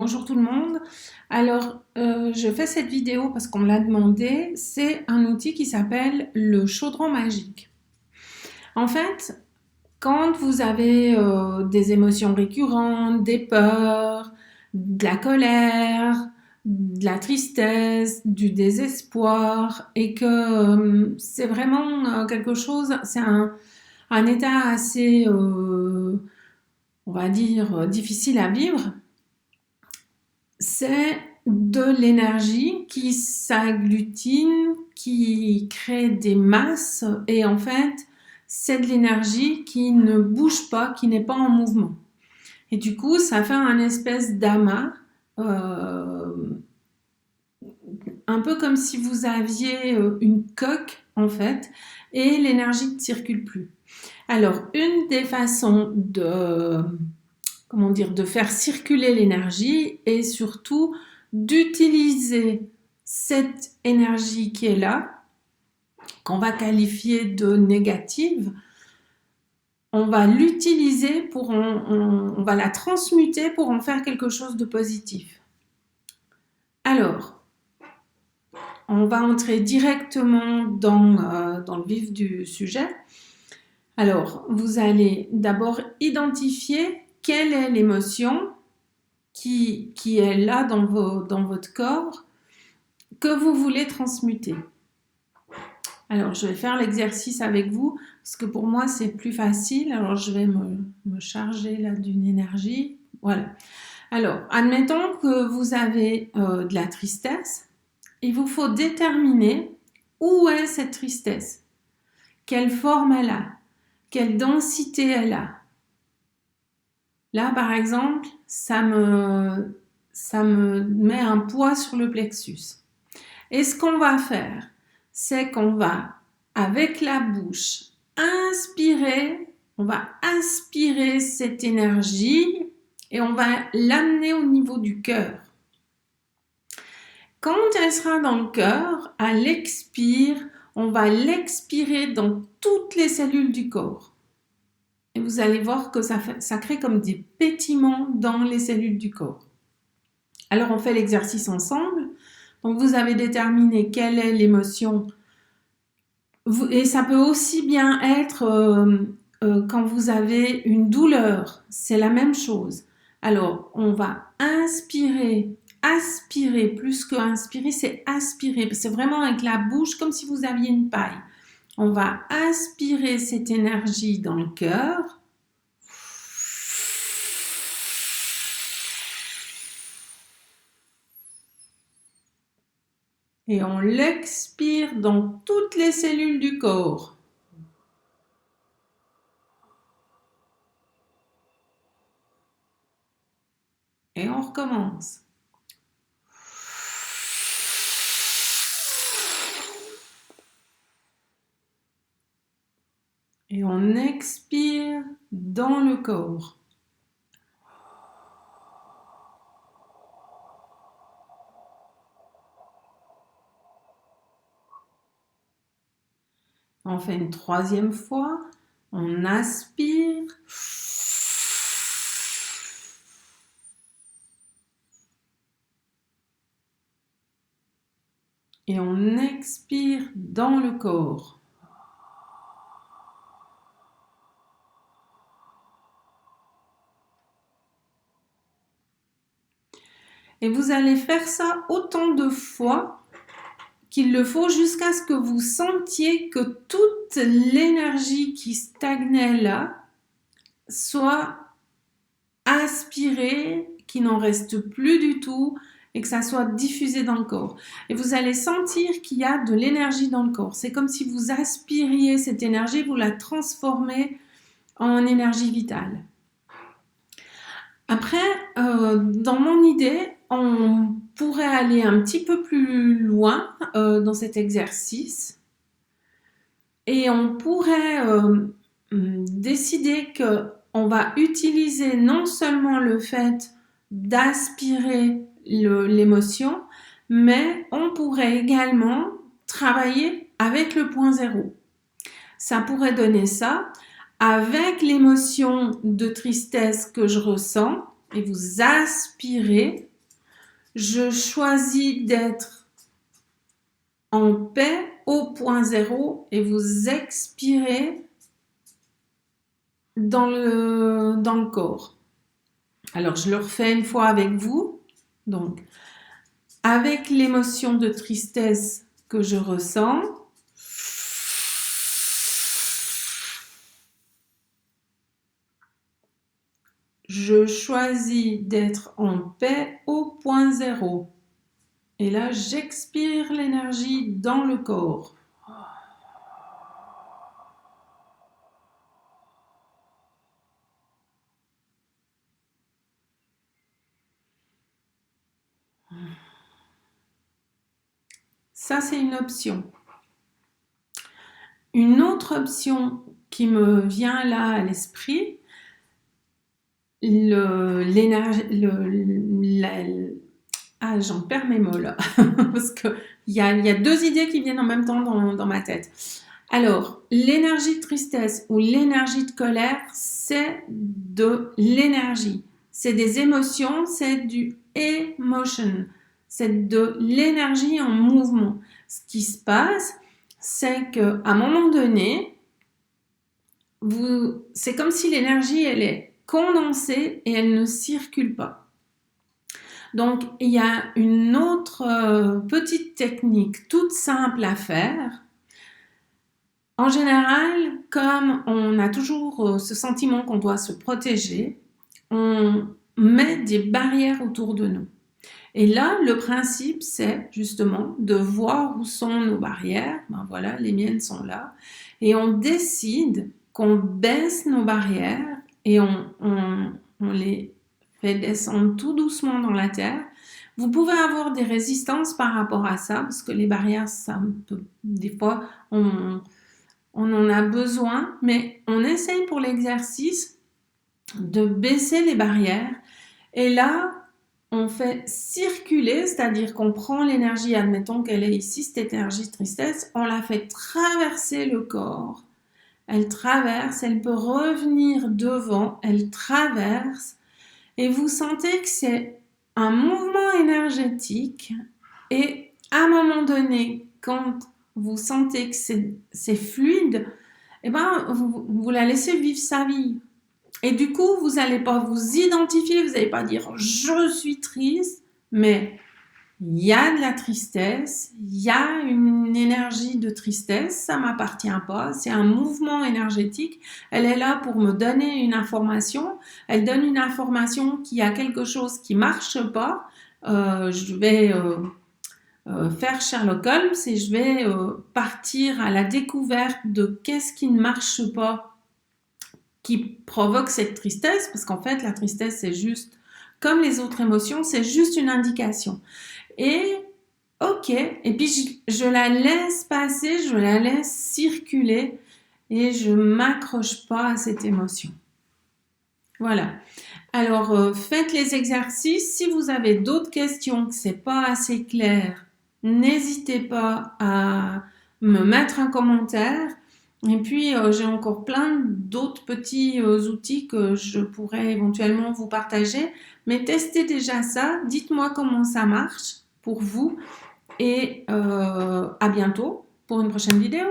Bonjour tout le monde. Alors, je fais cette vidéo parce qu'on me l'a demandé. C'est un outil qui s'appelle le chaudron magique. En fait, quand vous avez des émotions récurrentes, des peurs, de la colère, de la tristesse, du désespoir, et que c'est vraiment quelque chose, c'est un état assez, on va dire, difficile à vivre. C'est de l'énergie qui s'agglutine, qui crée des masses et en fait, c'est de l'énergie qui ne bouge pas, qui n'est pas en mouvement. Et du coup, ça fait un espèce d'amas, euh, un peu comme si vous aviez une coque en fait, et l'énergie ne circule plus. Alors, une des façons de faire circuler l'énergie et surtout d'utiliser cette énergie qui est là, qu'on va qualifier de négative, on va l'utiliser on va la transmuter pour en faire quelque chose de positif. Alors, on va entrer directement dans le vif du sujet. Alors, vous allez d'abord identifier quelle est l'émotion qui est là dans votre corps que vous voulez transmuter. Alors, je vais faire l'exercice avec vous parce que pour moi, c'est plus facile. Alors, je vais me charger là d'une énergie. Voilà. Alors, admettons que vous avez de la tristesse. Il vous faut déterminer où est cette tristesse, quelle forme elle a, quelle densité elle a. Là, par exemple, ça me met un poids sur le plexus. Et ce qu'on va faire, c'est qu'on va, avec la bouche, on va inspirer cette énergie et on va l'amener au niveau du cœur. Quand elle sera dans le cœur, à l'expire, on va l'expirer dans toutes les cellules du corps. Et vous allez voir que ça crée comme des pétillements dans les cellules du corps. Alors on fait l'exercice ensemble. Donc vous avez déterminé quelle est l'émotion. Et ça peut aussi bien être quand vous avez une douleur. C'est la même chose. Alors on va inspirer. Aspirer plus que inspirer, c'est aspirer. C'est vraiment avec la bouche comme si vous aviez une paille. On va aspirer cette énergie dans le cœur. Et on l'expire dans toutes les cellules du corps. Et on recommence. Et on expire dans le corps. On fait une troisième fois. On aspire. Et on expire dans le corps. Et vous allez faire ça autant de fois qu'il le faut jusqu'à ce que vous sentiez que toute l'énergie qui stagnait là soit aspirée, qu'il n'en reste plus du tout et que ça soit diffusé dans le corps. Et vous allez sentir qu'il y a de l'énergie dans le corps. C'est comme si vous aspiriez cette énergie, vous la transformez en énergie vitale. Après, dans mon idée, on pourrait aller un petit peu plus loin dans cet exercice et on pourrait décider qu'on va utiliser non seulement le fait d'aspirer l'émotion, mais on pourrait également travailler avec le point zéro. Ça pourrait donner ça avec l'émotion de tristesse que je ressens. et vous aspirez. Je choisis d'être en paix au point zéro et vous expirez dans le corps. Alors, je le refais une fois avec vous. Donc, avec l'émotion de tristesse que je ressens, je choisis d'être en paix au point zéro. Et là, j'expire l'énergie dans le corps. Ça, c'est une option. Une autre option qui me vient là à l'esprit, j'en perds mes mots là, parce qu'il y a deux idées qui viennent en même temps dans ma tête. Alors, l'énergie de tristesse ou l'énergie de colère, c'est de l'énergie. C'est des émotions, c'est du emotion. C'est de l'énergie en mouvement. Ce qui se passe, c'est qu'à un moment donné, c'est comme si l'énergie, elle est condensée et elle ne circule pas. Donc, il y a une autre petite technique toute simple à faire. En général, comme on a toujours ce sentiment qu'on doit se protéger, on met des barrières autour de nous. Et là, le principe, c'est justement de voir où sont nos barrières. Ben voilà, les miennes sont là. Et on décide qu'on baisse nos barrières et on les fait descendre tout doucement dans la terre. Vous pouvez avoir des résistances par rapport à ça, parce que les barrières, des fois, on en a besoin, mais on essaye pour l'exercice de baisser les barrières. Et là, on fait circuler, c'est-à-dire qu'on prend l'énergie, admettons qu'elle est ici, cette énergie de tristesse, on la fait traverser le corps. Elle traverse, elle peut revenir devant, elle traverse, et vous sentez que c'est un mouvement énergétique, et à un moment donné, quand vous sentez que c'est fluide, eh ben, vous la laissez vivre sa vie. Et du coup, vous n'allez pas vous identifier, vous n'allez pas dire « je suis triste », mais il y a de la tristesse, il y a une énergie de tristesse, ça ne m'appartient pas, c'est un mouvement énergétique, elle est là pour me donner une information, elle donne une information qu'il y a quelque chose qui ne marche pas, je vais faire Sherlock Holmes et je vais partir à la découverte de qu'est-ce qui ne marche pas qui provoque cette tristesse, parce qu'en fait, la tristesse, c'est juste, comme les autres émotions, c'est juste une indication. Et, ok, et puis je la laisse passer, je la laisse circuler, et je ne m'accroche pas à cette émotion. Voilà. Alors, faites les exercices. Si vous avez d'autres questions, que ce n'est pas assez clair, n'hésitez pas à me mettre un commentaire. Et puis, j'ai encore plein d'autres petits outils que je pourrais éventuellement vous partager. Mais testez déjà ça. Dites-moi comment ça marche pour vous. Et à bientôt pour une prochaine vidéo.